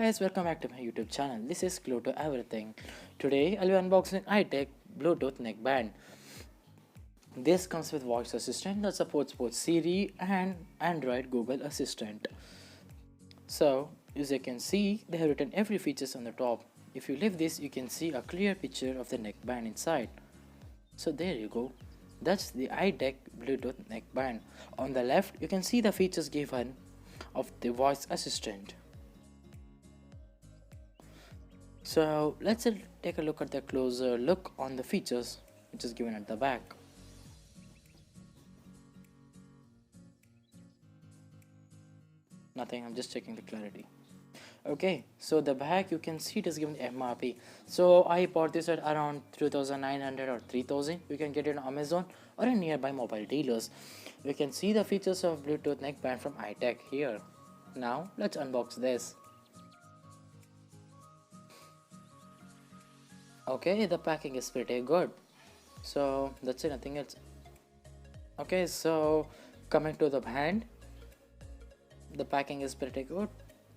guys, welcome back to my YouTube channel. This is Clue to Everything. Today I'll be unboxing ITEK Bluetooth neckband. This comes with voice assistant that supports both Siri and Android Google Assistant. So as you can see, they have written every features on the top. If you lift this, you can see a clear picture of the neckband inside. So there you go. That's the ITEK Bluetooth neckband. On the left, you can see the features given of the voice assistant. So let's take a look at the closer look on the features which is given at the back. Nothing, I'm just checking the clarity. Okay, so the back you can see it is given MRP. So I bought this at around 2,900 or 3,000. You can get it on Amazon or in nearby mobile dealers. You can see the features of Bluetooth neckband from ITEK here. Now let's unbox this. Okay, the packing is pretty good. So that's it, nothing else. Okay, so coming to the band, the packing is pretty good.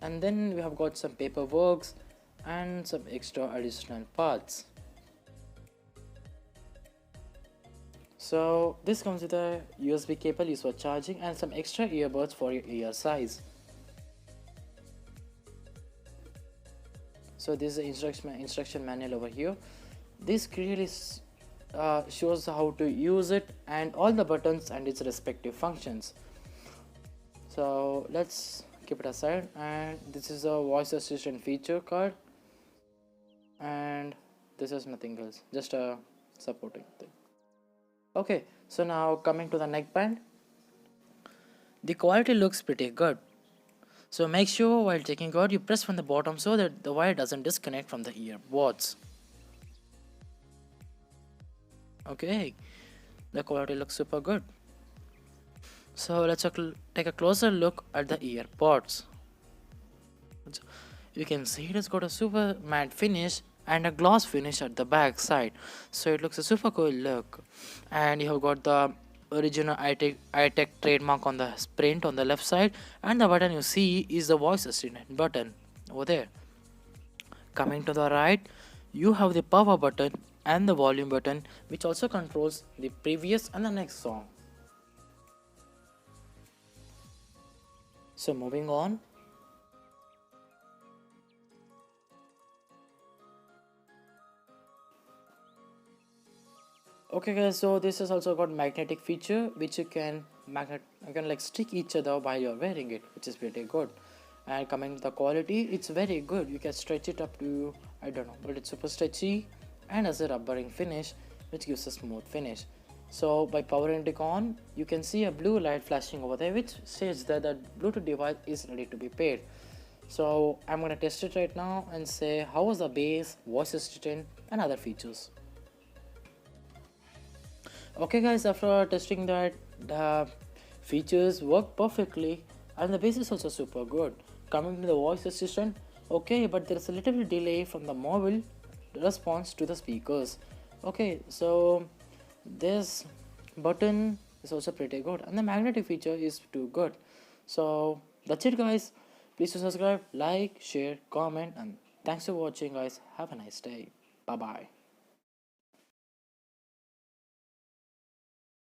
And then we have got some paperwork and some extra additional parts. So this comes with a USB cable used for charging and some extra earbuds for your ear size. So this is the instruction manual over here. This clearly shows how to use it and all the buttons and its respective functions. So let's keep it aside, and this is a voice assistant feature card, and this is nothing else, just a supporting thing. Okay, so now coming to the neckband, the quality looks pretty good. So make sure while taking out you press from the bottom so that the wire doesn't disconnect from the earbuds. Okay, the quality looks super good. So let's take a closer look at the earpods. You can see it has got a super matte finish and a gloss finish at the back side. So it looks a super cool look. And you have got the original ITEK trademark on the print on the left side, and the button you see is the voice assistant button over there. Coming to the right, you have the power button and the volume button, which also controls the previous and the next song. So moving on, okay guys, so this has also got magnetic feature which you can like stick each other while you're wearing it, which is pretty good. And coming to the quality, it's very good. You can stretch it up to, I don't know, but it's super stretchy and has a rubbering finish which gives a smooth finish. So by powering it on, you can see a blue light flashing over there which says that the Bluetooth device is ready to be paired. So I'm gonna test it right now and say how was the bass, voice assistant and other features. Okay guys, after testing that, the features work perfectly and the bass is also super good. Coming to the voice assistant, okay, but there is a little bit delay from the mobile response to the speakers. Okay, so this button is also pretty good and the magnetic feature is too good. So that's it guys. Please subscribe, like, share, comment, and thanks for watching guys. Have a nice day. Bye bye.